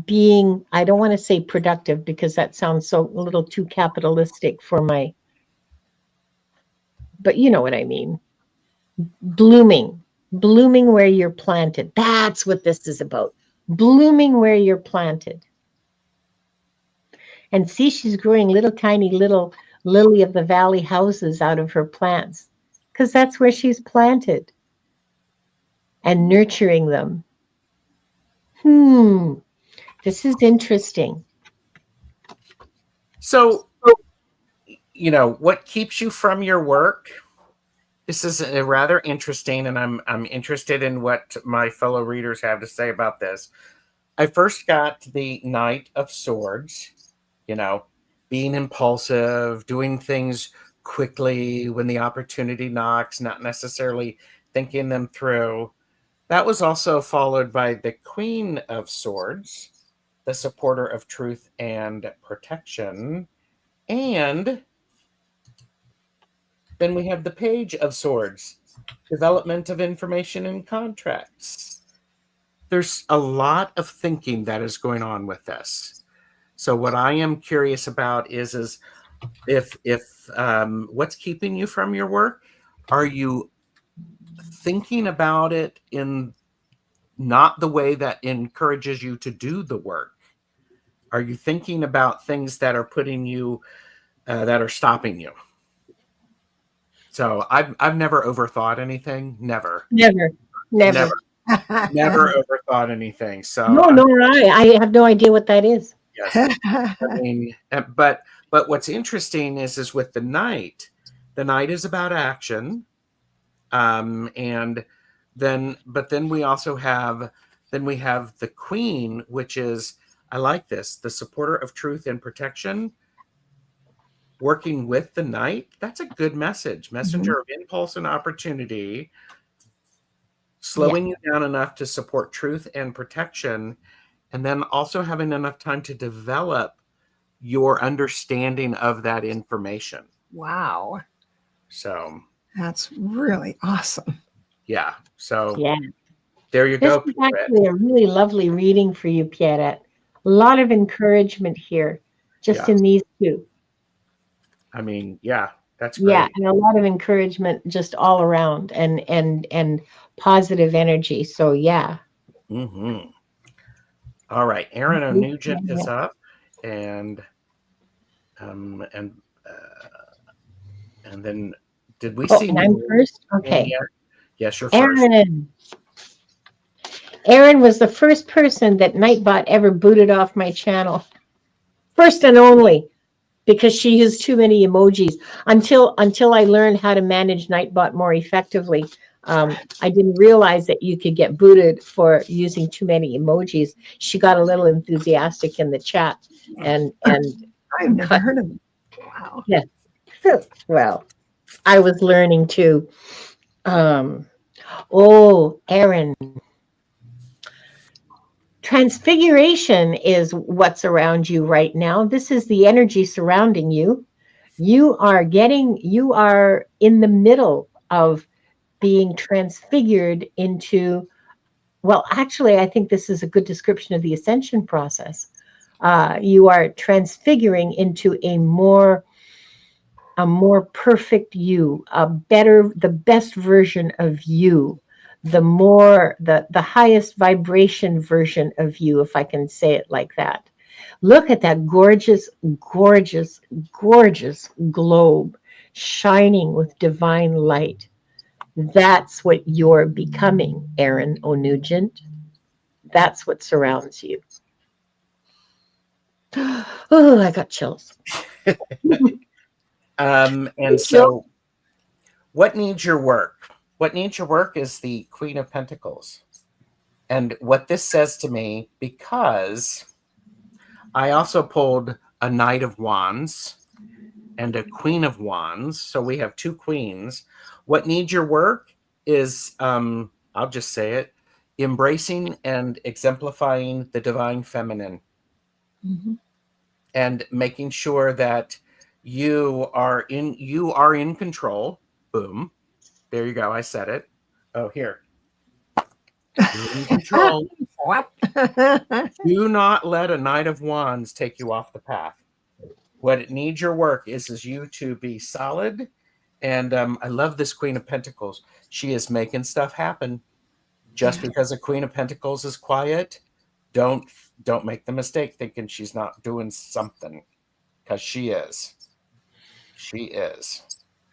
being, I don't want to say productive because that sounds so a little too capitalistic for my, but you know what I mean. Blooming where you're planted. That's what this is about. Blooming where you're planted. And see, she's growing little tiny little lily of the valley houses out of her plants because that's where she's planted and nurturing them. This is interesting. So, what keeps you from your work? This is a rather interesting, and I'm interested in what my fellow readers have to say about this. I first got the Knight of Swords, being impulsive, doing things quickly when the opportunity knocks, not necessarily thinking them through. That was also followed by the Queen of Swords, the supporter of truth and protection. And then we have the Page of Swords, development of information and contracts. There's a lot of thinking that is going on with this. So what I am curious about is if what's keeping you from your work? Are you thinking about it in not the way that encourages you to do the work? Are you thinking about things that are putting you that are stopping you? So I've never overthought anything. Never. Never. Never overthought anything. So No, nor I. I have no idea what that is. yes, I mean, but what's interesting is with the Knight is about action, and then we also have the Queen, which is, I like this, the supporter of truth and protection, working with the Knight. That's a good message. Messenger of impulse and opportunity, slowing you down enough to support truth and protection, and then also having enough time to develop your understanding of that information. Wow. So that's really awesome. Yeah. So yeah, there you this go. is actually a really lovely reading for you, Pierrette. A lot of encouragement here, just in these two. I mean, yeah, that's great. Yeah, and a lot of encouragement just all around, and positive energy. So yeah. Mm-hmm. All right, Aaron O'Nugent is up, and then did we see? And I'm first. Okay. Yes, you're first. Aaron was the first person that Nightbot ever booted off my channel. First and only, because she used too many emojis. Until I learned how to manage Nightbot more effectively, I didn't realize that you could get booted for using too many emojis. She got a little enthusiastic in the chat, and I've never heard of it. Wow. Yeah. Well, I was learning too. Aaron. Transfiguration is what's around you right now. This is the energy surrounding you. You are in the middle of being transfigured into, well, actually, I think this is a good description of the ascension process. You are transfiguring into a more perfect you, the best version of you, the highest vibration version of you, if I can say it like that. Look at that gorgeous, gorgeous, gorgeous globe shining with divine light. That's what you're becoming, Aaron O'Nugent. That's what surrounds you. Oh, I got chills. And so, what needs your work? What needs your work is the Queen of Pentacles. And what this says to me, because I also pulled a Knight of Wands and a Queen of Wands. So we have two queens. What needs your work is, I'll just say it, embracing and exemplifying the divine feminine. Mm-hmm. And making sure that you are in control. Boom. There you go. I said it. Oh, here. You're in control. Do not let a Knight of Wands take you off the path. What it needs your work is you to be solid. And I love this Queen of Pentacles. She is making stuff happen. Just because a Queen of Pentacles is quiet, don't make the mistake thinking she's not doing something, because she is. She is.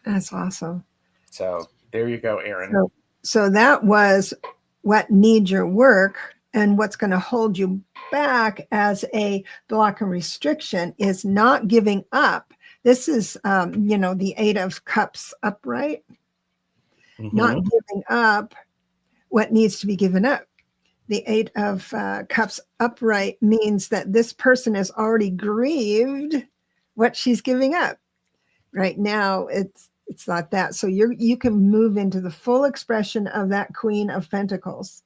That's awesome. So there you go, Aaron. So that was what needs your work, and what's going to hold you back as a block and restriction is not giving up. This is, the Eight of Cups upright. Mm-hmm. Not giving up what needs to be given up. The Eight of Cups upright means that this person has already grieved what she's giving up. Right now, it's not that. So you can move into the full expression of that Queen of Pentacles.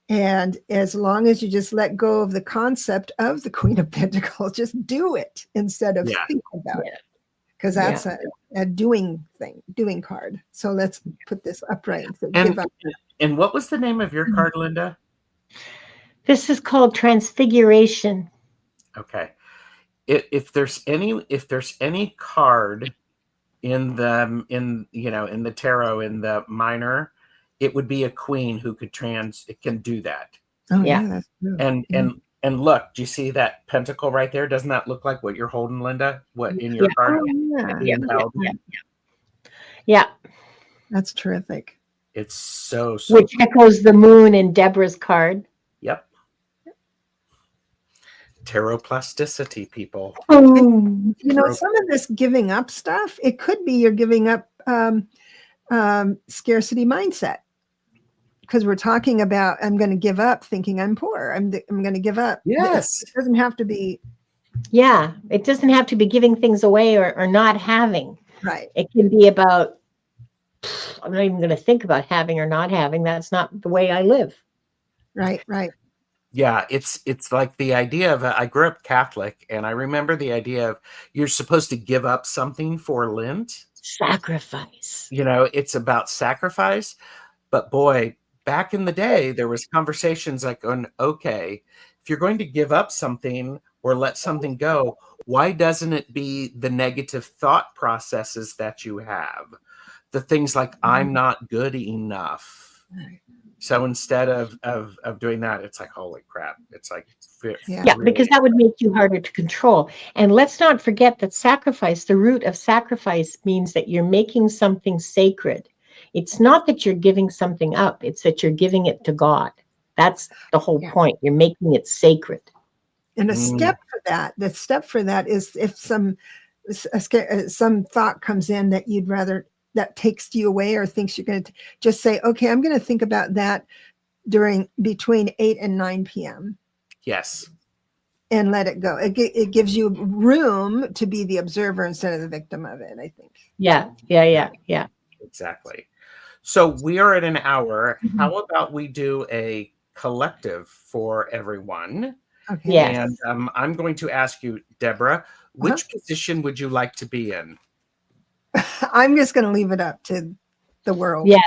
And as long as you just let go of the concept of the Queen of Pentacles, just do it instead of thinking about it. Because that's a doing card. So let's put this upright. So give up. And what was the name of your card, Linda? This is called Transfiguration. Okay. If there's any card in the tarot, in the minor, it would be a queen who can do that. Oh yeah, that's true. And look, do you see that pentacle right there? Doesn't that look like what you're holding, Linda? What in your card? Yeah. That's terrific. It's so which echoes the moon in Debra's card. Yep. Tarot plasticity, people. And, some of this giving up stuff, it could be you're giving up scarcity mindset, because we're talking about I'm going to give up thinking I'm poor. I'm going to give up. Yes. It doesn't have to be. Yeah, it doesn't have to be giving things away or not having. Right. It can be about, I'm not even going to think about having or not having. That's not the way I live. Right. Yeah, it's like the idea of, I grew up Catholic, and I remember the idea of you're supposed to give up something for Lent. Sacrifice. It's about sacrifice. But boy, back in the day, there was conversations like, okay, if you're going to give up something or let something go, why doesn't it be the negative thought processes that you have? The things like, I'm not good enough. So instead of doing that, it's like, holy crap. It's like, really, because that would make you harder to control. And let's not forget that sacrifice, the root of sacrifice, means that you're making something sacred. It's not that you're giving something up. It's that you're giving it to God. That's the whole point. You're making it sacred. And the step for that is if some thought comes in that you'd rather, that takes you away or thinks you're going to just say, okay, I'm going to think about that between 8 and 9 p.m. Yes. And let it go. It gives you room to be the observer instead of the victim of it, I think. Yeah. Exactly. So we are at an hour. Mm-hmm. How about we do a collective for everyone? Okay. And I'm going to ask you, Debra, Which position would you like to be in? I'm just going to leave it up to the world. Yeah.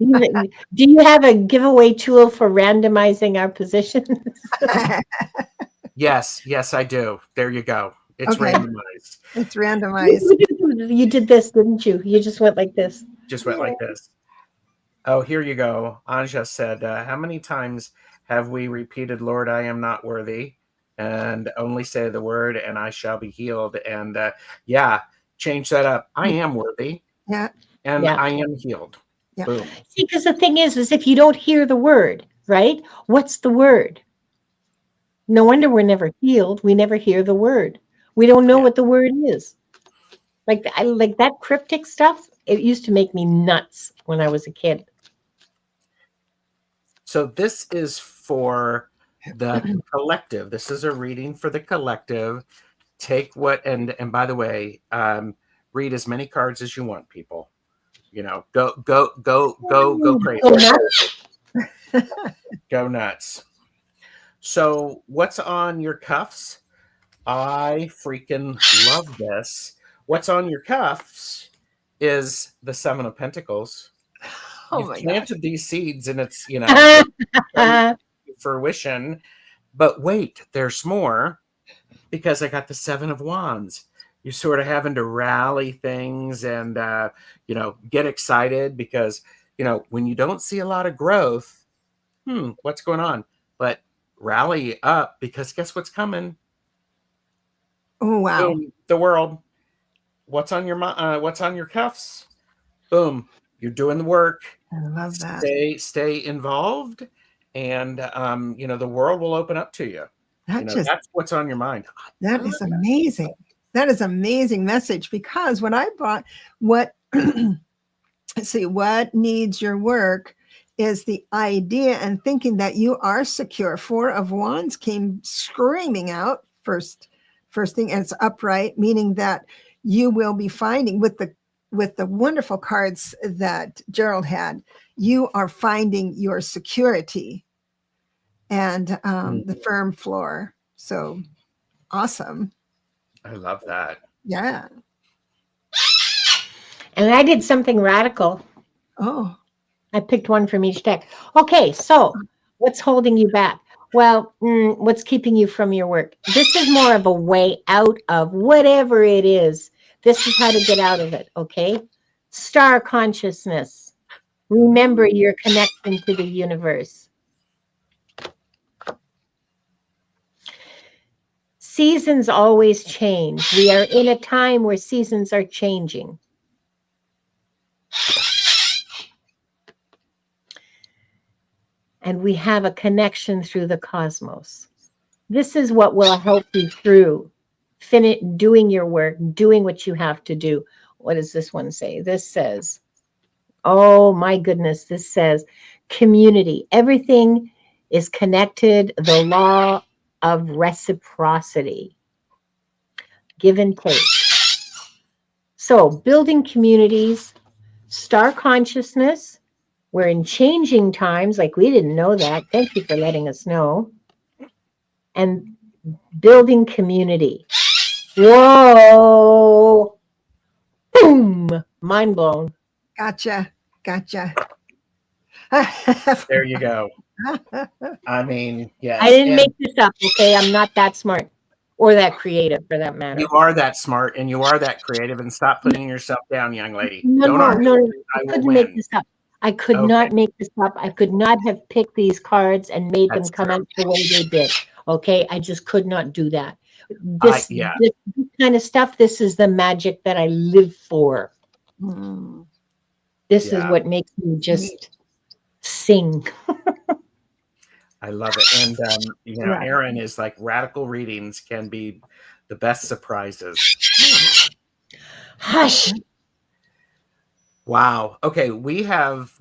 Do you have a giveaway tool for randomizing our positions? Yes, I do. There you go. It's Okay. randomized. It's randomized. You did this, didn't you? You just went like this. Just went like this. Oh, here you go. Anja said, how many times have we repeated, Lord, I am not worthy, and only say the word and I shall be healed? And yeah, change that up. I am worthy. Yeah. And Yeah. I am healed. Yeah. Boom. See, because the thing is if you don't hear the word, right? What's the word? No wonder we're never healed. We never hear the word. We don't know what the word is. Like that cryptic stuff, it used to make me nuts when I was a kid. So this is for the collective. This is a reading for the collective. Take what, and by the way, read as many cards as you want, people. You know, go crazy. Go nuts. So what's on your cuffs? I freaking love this. What's on your cuffs is the Seven of Pentacles. You've planted these seeds and it's, fruition. But wait, there's more, because I got the Seven of Wands. You're sort of having to rally things and, get excited because, when you don't see a lot of growth, what's going on? But rally up, because guess what's coming? Oh, wow. Boom, the world. What's on your cuffs? Boom. You're doing the work. I love that. Stay involved, and the world will open up to you. That's what's on your mind. That is amazing. That is amazing message, because what needs your work is the idea and thinking that you are secure. Four of Wands came screaming out first thing, and it's upright, meaning that you will be finding with the wonderful cards that Gerald had, you are finding your security and the firm floor. So awesome. I love that. Yeah. And I did something radical. Oh. I picked one from each deck. Okay, so what's holding you back? Well, what's keeping you from your work? This is more of a way out of whatever it is. This is how to get out of it, okay? Star consciousness. Remember your connection to the universe. Seasons always change. We are in a time where seasons are changing. And we have a connection through the cosmos. This is what will help you through doing your work, doing what you have to do. What does this one say? This says, oh my goodness, this says community. Everything is connected. The law of reciprocity. Give and take. So building communities, star consciousness. We're in changing times, like we didn't know that. Thank you for letting us know. And building community. Whoa. Boom. Mind blown. Gotcha. There you go. I mean, yes. I didn't make this up, okay? I'm not that smart or that creative for that matter. You are that smart and you are that creative, and stop putting yourself down, young lady. No, I couldn't make this up. I could not make this up. I could not have picked these cards and made them come out the way they did. Okay, I just could not do that. This kind of stuff, this is the magic that I live for. This is what makes me just sing. I love it. And, Aaron is like, radical readings can be the best surprises. Hush. Wow. Okay. We have,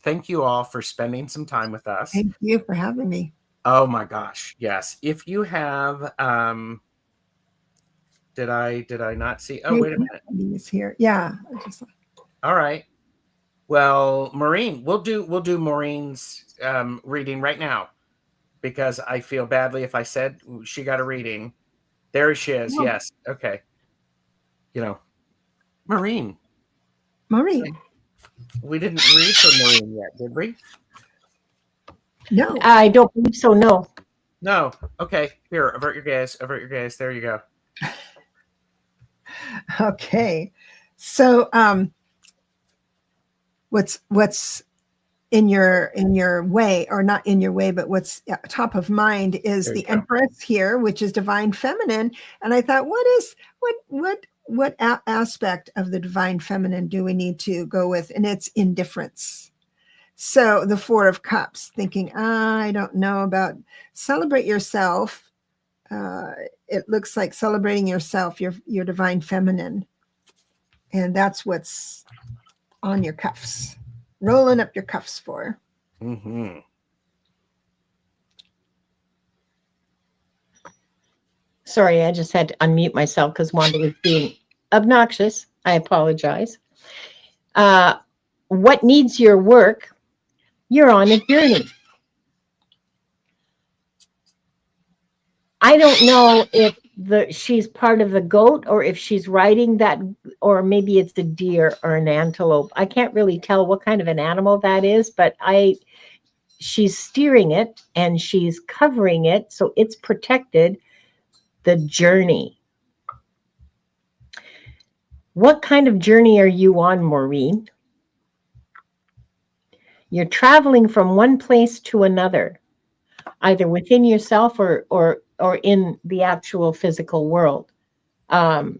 thank you all for spending some time with us. Thank you for having me. Oh my gosh. Yes. If you have, did I not see? Oh, wait a minute. He's here. Yeah. All right. Well, Maureen, we'll do Maureen's reading right now, because I feel badly if I said she got a reading. There she is. Yes. Okay. Maureen. Maureen. We didn't read for Maureen yet, did we? No. I don't believe so, no. No. Okay. Here, avert your gaze. Avert your gaze. There you go. Okay. So what's in your way, or not in your way, but what's top of mind is the Empress here, which is divine feminine. And I thought, what aspect of the divine feminine do we need to go with? And it's indifference. So the Four of Cups, thinking, I don't know about celebrate yourself. It looks like celebrating yourself, your divine feminine. And that's what's on your cuffs, rolling up your cuffs for. Mm-hmm. Sorry, I just had to unmute myself because Wanda was being obnoxious. I apologize. What needs your work? You're on a journey. I don't know if she's part of the goat, or if she's riding that, or maybe it's a deer or an antelope. I can't really tell what kind of an animal that is, but she's steering it and she's covering it so it's protected. The journey. What kind of journey are you on, Maureen? You're traveling from one place to another, either within yourself or in the actual physical world. And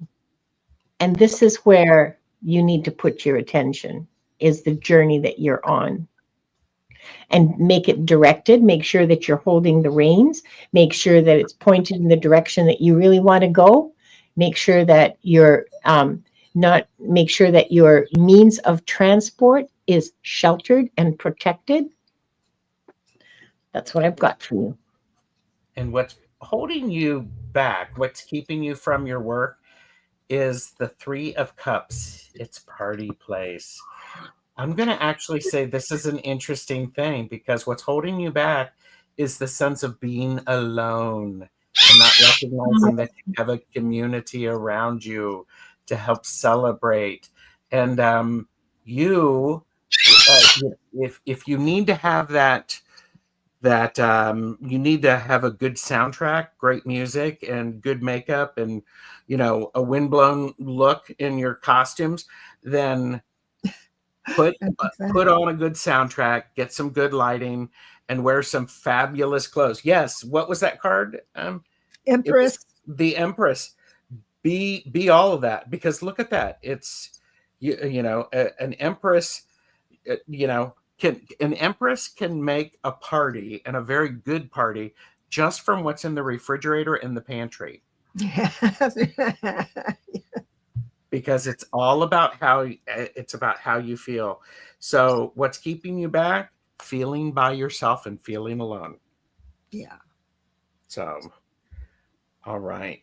this is where you need to put your attention, is the journey that you're on. And make it directed. Make sure that you're holding the reins. Make sure that it's pointed in the direction that you really want to go. Make sure that make sure that your means of transport is sheltered and protected. That's what I've got for you. And what's holding you back, what's keeping you from your work, is the Three of Cups. It's party place. I'm going to actually say this is an interesting thing, because what's holding you back is the sense of being alone and not recognizing that you have a community around you to help celebrate. And if you need to have that you need to have a good soundtrack, great music, and good makeup, and a windblown look in your costumes, then put on a good soundtrack, get some good lighting, and wear some fabulous clothes. Yes, what was that card? Empress. The Empress. Be all of that, because look at that. It's an Empress. An Empress can make a party, and a very good party, just from what's in the refrigerator and the pantry. Because it's all about how you feel. So what's keeping you back? Feeling by yourself and feeling alone. Yeah. So, all right.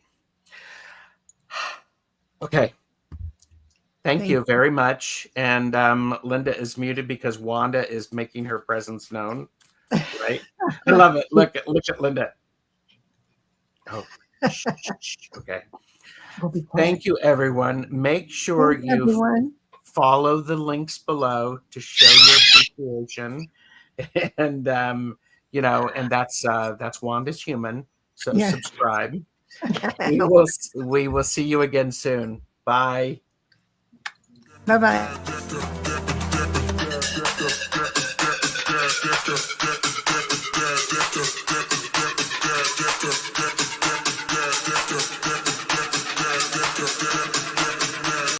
Okay. Thank you very much. And Linda is muted because Wanda is making her presence known. Right? I love it. Look at Linda. Oh, okay. Thank you, everyone. Make sure you follow the links below to show your appreciation. And and that's Wanda's Human. So subscribe. We will see you again soon. Bye. Bye-bye.